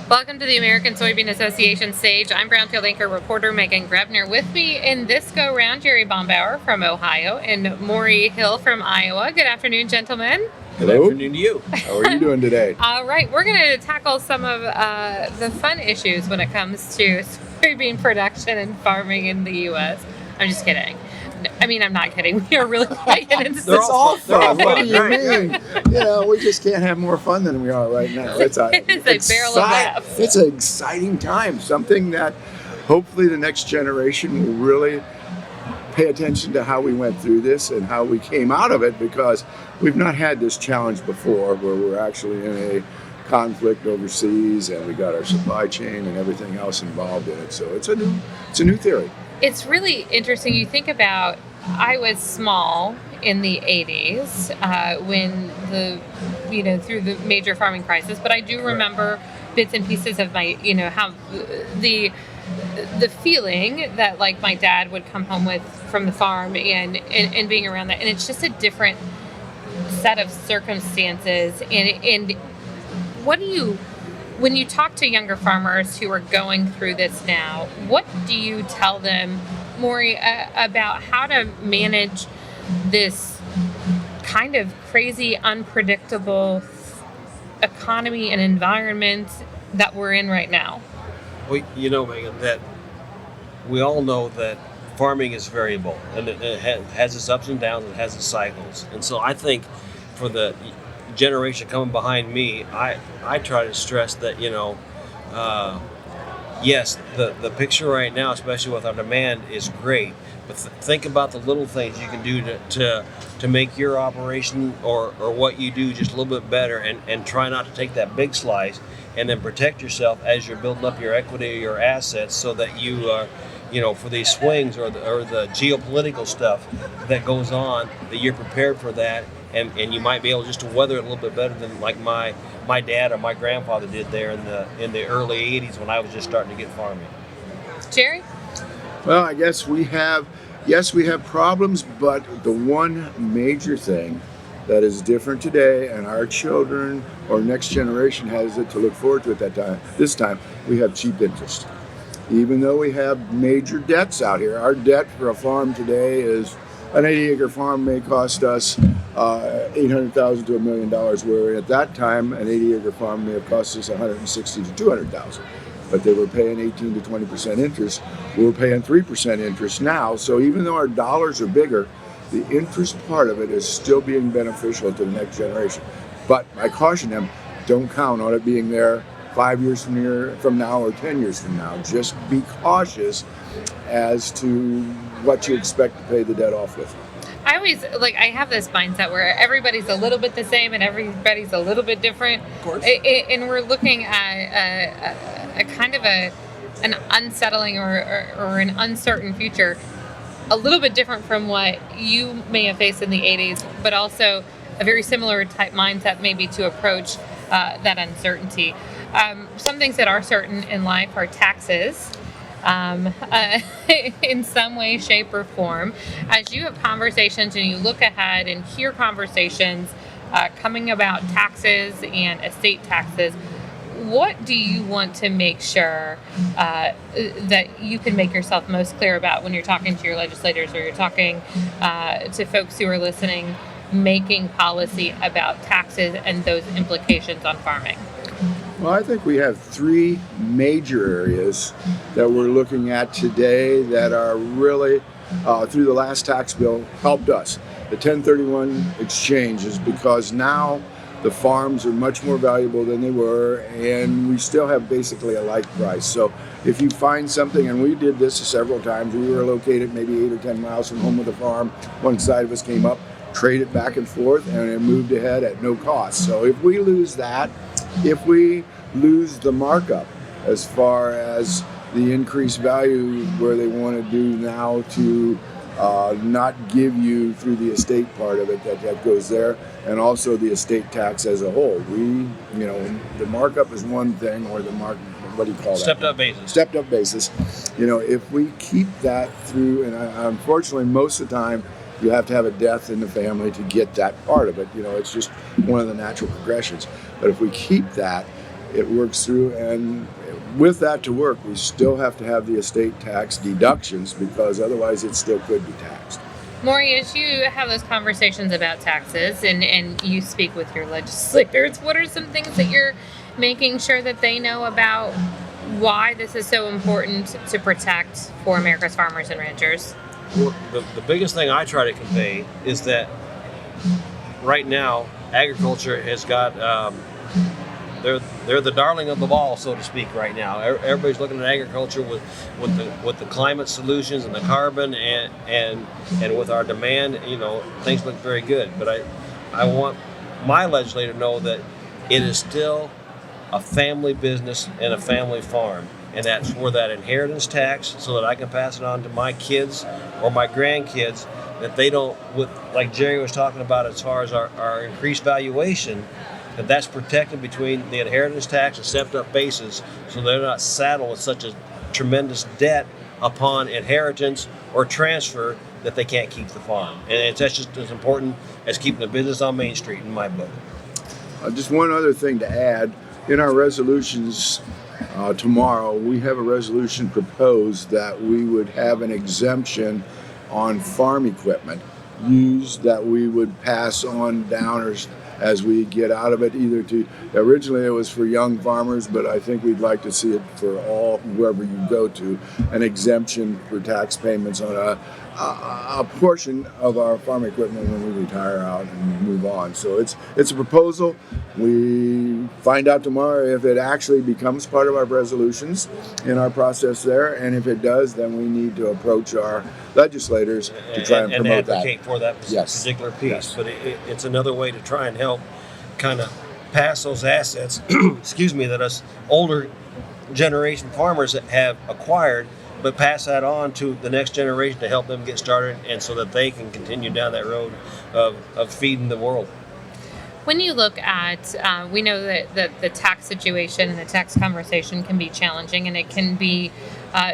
Welcome to the American Soybean Association stage. I'm Brownfield anchor reporter Meghan Grebner. With me in this go-round, Jerry Bambauer from Ohio and Morey Hill from Iowa. Good afternoon, gentlemen. Good afternoon to you. How are you doing today? All right, we're going to tackle some of the fun issues when it comes to soybean production and farming in the U.S. I'm just kidding. I mean, I'm not kidding. We are really quite into this. It's all fun. What do you Right. mean? We just can't have more fun than we are right now. It's a barrel of laughs. It's an exciting time. Something that hopefully the next generation will really pay attention to how we went through this and how we came out of it, because we've not had this challenge before where we're actually in a conflict overseas and we got our supply chain and everything else involved in it. So it's a new theory. It's really interesting. You think about, I was small in the 80s when through the major farming crisis, but I do remember bits and pieces of my, how the feeling that like my dad would come home with from the farm and being around that. And it's just a different set of circumstances. And what do you, when you talk to younger farmers who are going through this now, what do you tell them, Morey, about how to manage this kind of crazy, unpredictable economy and environment that we're in right now? Well, Megan, that we all know that farming is variable and it has its ups and downs, it has its cycles. And so I think for the generation coming behind me, I try to stress that yes, the picture right now, especially with our demand, is great, but think about the little things you can do to make your operation or what you do just a little bit better, and try not to take that big slice, and then protect yourself as you're building up your equity or your assets, so that you for these swings or the geopolitical stuff that goes on, that you're prepared for that. And you might be able just to weather it a little bit better than like my dad or my grandfather did there in the early 80s when I was just starting to get farming. Jerry? Well, I guess we have problems, but the one major thing that is different today, and our children or next generation has it to look forward to this time, we have cheap interest. Even though we have major debts out here, our debt for a farm today is an 80-acre farm may cost us $800,000 to $1 million, where at that time an 80-acre farm may have cost us $160,000 to $200,000. But they were paying 18 to 20% interest. We're paying 3% interest now. So even though our dollars are bigger, the interest part of it is still being beneficial to the next generation. But I caution them, don't count on it being there 5 years from now or 10 years from now. Just be cautious as to what you expect to pay the debt off with. I always I have this mindset where everybody's a little bit the same and everybody's a little bit different. Of course. And we're looking at a kind of an unsettling or an uncertain future, a little bit different from what you may have faced in the 80s, but also a very similar type mindset maybe to approach that uncertainty. Some things that are certain in life are taxes. In some way, shape, or form. As you have conversations and you look ahead and hear conversations coming about taxes and estate taxes, what do you want to make sure that you can make yourself most clear about when you're talking to your legislators or you're talking to folks who are listening, making policy about taxes and those implications on farming? Well, I think we have three major areas that we're looking at today that are really, through the last tax bill, helped us. The 1031 exchange is because now the farms are much more valuable than they were, and we still have basically a like price. So if you find something, and we did this several times, we were located maybe 8 or 10 miles from home with a farm, one side of us came up, traded back and forth, and it moved ahead at no cost. So if we lose that, if we lose the markup as far as the increased value where they want to do now to not give you through the estate part of it, that goes there, and also the estate tax as a whole. The markup is one thing, or what do you call that? Stepped up basis. If we keep that through, and unfortunately most of the time you have to have a death in the family to get that part of it. It's just one of the natural progressions. But if we keep that, it works through. And with that to work, we still have to have the estate tax deductions because otherwise it still could be taxed. Morey, as you have those conversations about taxes and you speak with your legislators, what are some things that you're making sure that they know about why this is so important to protect for America's farmers and ranchers? Well, the biggest thing I try to convey is that right now agriculture has got they're the darling of the ball, so to speak. Right now, everybody's looking at agriculture with the climate solutions and the carbon and with our demand. Things look very good. But I want my legislator to know that it is still a family business and a family farm, and that's for that inheritance tax, so that I can pass it on to my kids or my grandkids. That they don't, like Jerry was talking about as far as our increased valuation, that's protected between the inheritance tax and stepped-up basis, so they're not saddled with such a tremendous debt upon inheritance or transfer that they can't keep the farm. And that's just as important as keeping the business on Main Street in my book. Just one other thing to add. In our resolutions tomorrow, we have a resolution proposed that we would have an exemption on farm equipment used that we would pass on down as we get out of it, originally it was for young farmers, but I think we'd like to see it for whoever you go to, an exemption for tax payments on a portion of our farm equipment when we retire out and move on. So it's a proposal. We find out tomorrow if it actually becomes part of our resolutions in our process there, and if it does, then we need to approach our legislators to try and promote that. And advocate for that particular piece. Yes. But it's another way to try and help kind of pass those assets, that us older generation farmers have acquired, but pass that on to the next generation to help them get started, and so that they can continue down that road of feeding the world. When you look at, we know that the tax situation and the tax conversation can be challenging, and it can be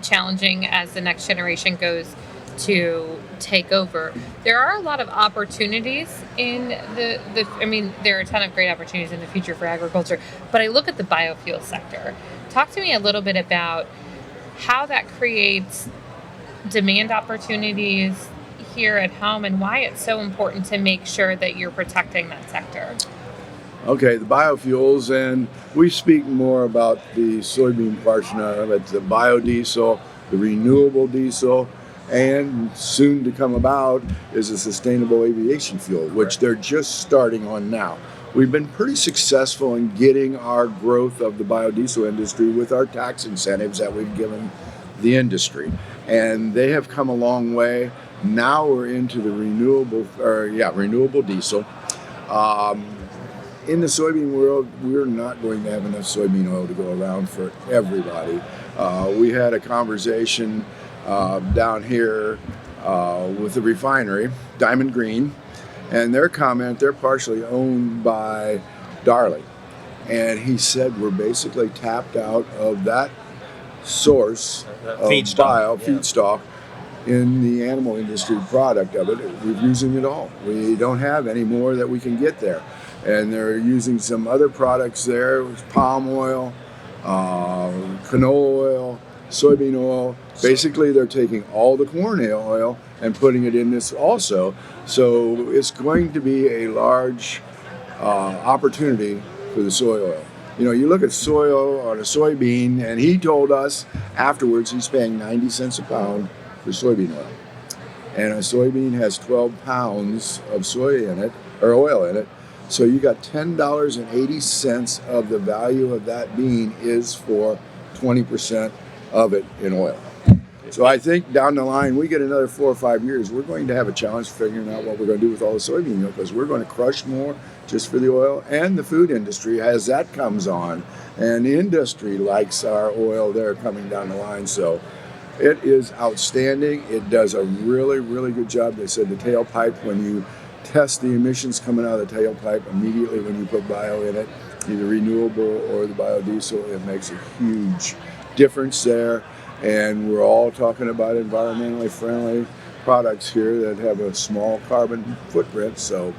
challenging as the next generation goes to take over. There are a lot of opportunities in there are a ton of great opportunities in the future for agriculture, but I look at the biofuel sector. Talk to me a little bit about how that creates demand opportunities here at home and why it's so important to make sure that you're protecting that sector. Okay, the biofuels, and we speak more about the soybean portion of it, the biodiesel, the renewable diesel, and soon to come about is a sustainable aviation fuel, which they're just starting on now. We've been pretty successful in getting our growth of the biodiesel industry with our tax incentives that we've given the industry, and they have come a long way. Now we're into the renewable diesel. In the soybean world, we're not going to have enough soybean oil to go around for everybody. We had a conversation down here with the refinery, Diamond Green, and they're partially owned by Darling. And he said we're basically tapped out of that source of feedstock in the animal industry product of it. We're using it all. We don't have any more that we can get there. And they're using some other products there, palm oil, canola oil, soybean oil. Basically, they're taking all the corn oil and putting it in this also. So it's going to be a large opportunity for the soy oil. You look at soy oil on a soybean, and he told us afterwards he's paying 90 cents a pound for soybean oil. And a soybean has 12 pounds of soy in it, or oil in it. So you got $10.80 of the value of that bean is for 20% of it in oil. So I think down the line, we get another 4 or 5 years, we're going to have a challenge figuring out what we're going to do with all the soybean oil, because we're going to crush more just for the oil, and the food industry as that comes on. And the industry likes our oil there coming down the line. So it is outstanding. It does a really, really good job. They said the tailpipe, when you test the emissions coming out of the tailpipe immediately when you put bio in it, either renewable or the biodiesel, it makes a huge difference there. And we're all talking about environmentally friendly products here that have a small carbon footprint, so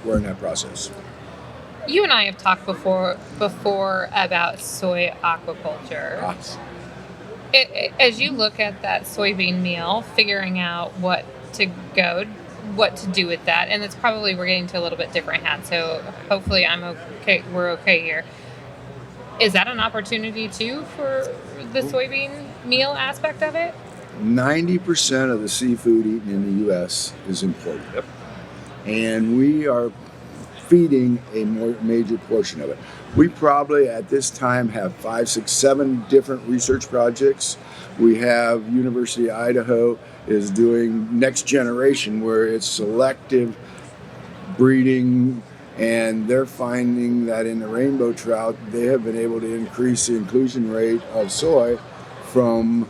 we're in that process. You and I have talked before about soy aquaculture. Yes. As you look at that soybean meal, figuring out what to do with that, and it's probably we're getting to a little bit different hat. So hopefully I'm okay. We're okay here. Is that an opportunity too for the soybean meal aspect of it? 90% of the seafood eaten in the U.S. is imported. Yep. And we are feeding a major portion of it. We probably at this time have 5, 6, 7 different research projects. We have University of Idaho is doing next generation where it's selective breeding, and they're finding that in the rainbow trout they have been able to increase the inclusion rate of soy from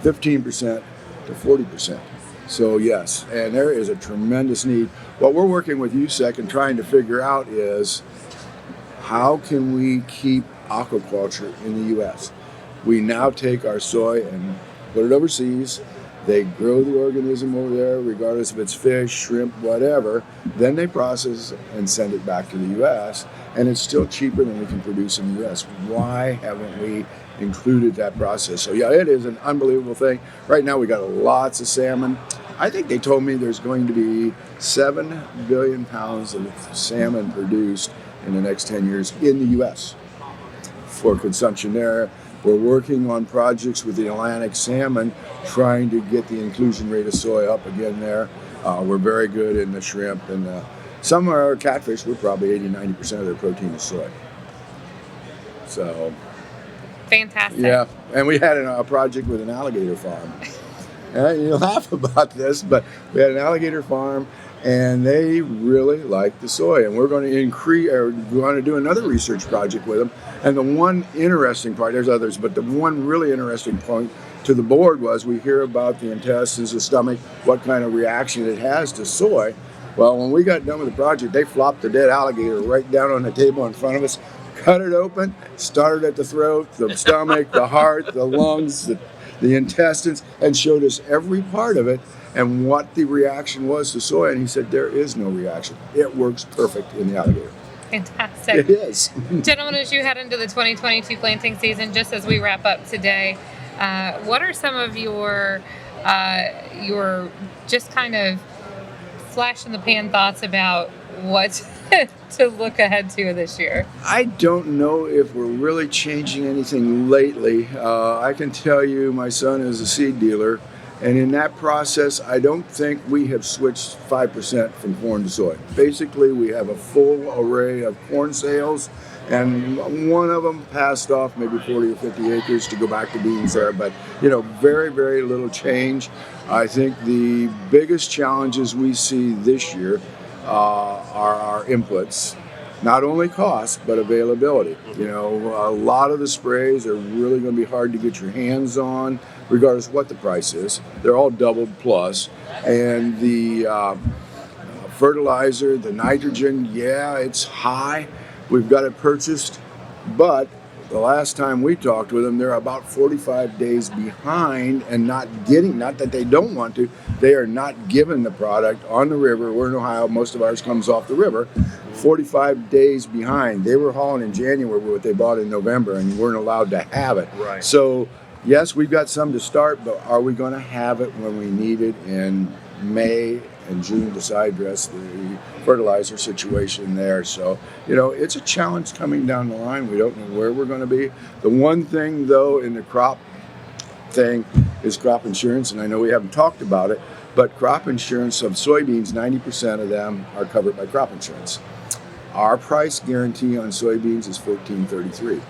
15% to 40%. So yes, and there is a tremendous need. What we're working with USEC and trying to figure out is how can we keep aquaculture in the U.S. We now take our soy and put it overseas. They grow the organism over there, regardless if it's fish, shrimp, whatever. Then they process and send it back to the U.S. And it's still cheaper than we can produce in the U.S. Why haven't we included that process? So yeah, it is an unbelievable thing. Right now we got lots of salmon. I think they told me there's going to be 7 billion pounds of salmon produced in the next 10 years in the U.S. for consumption there. We're working on projects with the Atlantic salmon, trying to get the inclusion rate of soy up again there. We're very good in the shrimp, and some of our catfish, we're probably 80-90% of their protein is soy. So, Fantastic. yeah, and we had a project with an alligator farm. You laugh about this, but we had an alligator farm, and they really like the soy, and we're going to we're going to do another research project with them. And the one interesting part, there's others, but the one really interesting point to the board was we hear about the intestines, the stomach, what kind of reaction it has to soy. Well, when we got done with the project, they flopped the dead alligator right down on the table in front of us, cut it open, started at the throat, the stomach, the heart, the lungs, the intestines, and showed us every part of it and what the reaction was to soy. And he said, there is no reaction. It works perfect in the alligator. Fantastic. It is. Gentlemen, as you head into the 2022 planting season, just as we wrap up today, what are some of your just kind of flash in the pan thoughts about what to look ahead to this year? I don't know if we're really changing anything lately. I can tell you my son is a seed dealer, and in that process, I don't think we have switched 5% from corn to soy. Basically, we have a full array of corn sales, and one of them passed off maybe 40 or 50 acres to go back to beans there, but very, very little change. I think the biggest challenges we see this year are our inputs. Not only cost, but availability. A lot of the sprays are really going to be hard to get your hands on, regardless of what the price is. They're all doubled plus. And the fertilizer, the nitrogen, yeah, it's high. We've got it purchased, but the last time we talked with them, they're about 45 days behind and not that they don't want to, they are not given the product on the river. We're in Ohio, most of ours comes off the river. 45 days behind. They were hauling in January what they bought in November and weren't allowed to have it. Right. So, yes, we've got some to start, but are we going to have it when we need it in May and June to side dress the fertilizer situation there? So, it's a challenge coming down the line. We don't know where we're going to be. The one thing, though, in the crop thing is crop insurance, and I know we haven't talked about it, but crop insurance of soybeans, 90% of them are covered by crop insurance. Our price guarantee on soybeans is $14.33.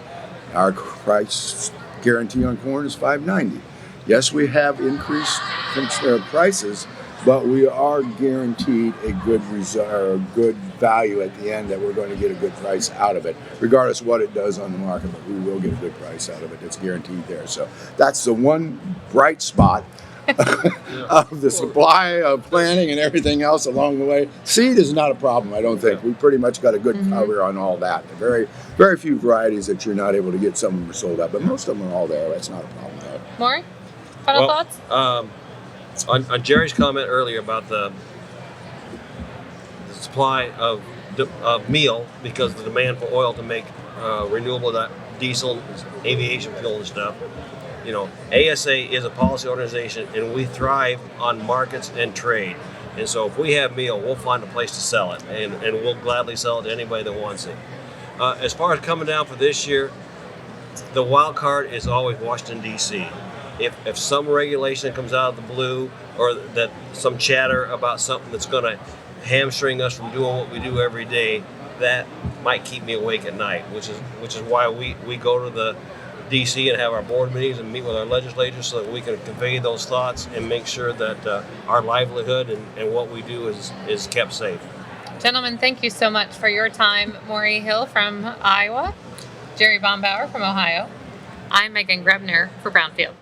Our price guarantee on corn is $5.90. Yes, we have increased prices, but we are guaranteed a good value at the end, that we're going to get a good price out of it, regardless of what it does on the market. But we will get a good price out of it. It's guaranteed there. So that's the one bright spot of the supply of planting and everything else along the way. Seed is not a problem, I don't think. We pretty much got a good cover on all that. Very, very few varieties that you're not able to get. Some of them are sold out, but most of them are all there. That's not a problem though. Morey, final thoughts? On Jerry's comment earlier about the supply of of meal because of the demand for oil to make renewable diesel, aviation fuel and stuff. You know, ASA is a policy organization, and we thrive on markets and trade. And so if we have meal, we'll find a place to sell it, and we'll gladly sell it to anybody that wants it. As far as coming down for this year, the wild card is always Washington, D.C. If some regulation comes out of the blue, or that some chatter about something that's going to hamstring us from doing what we do every day, that might keep me awake at night, which is why we go to the DC and have our board meetings and meet with our legislators so that we can convey those thoughts and make sure that our livelihood and what we do is kept safe. Gentlemen, thank you so much for your time. Morey Hill from Iowa, Jerry Bambauer from Ohio. I'm Meghan Grebner for Brownfield.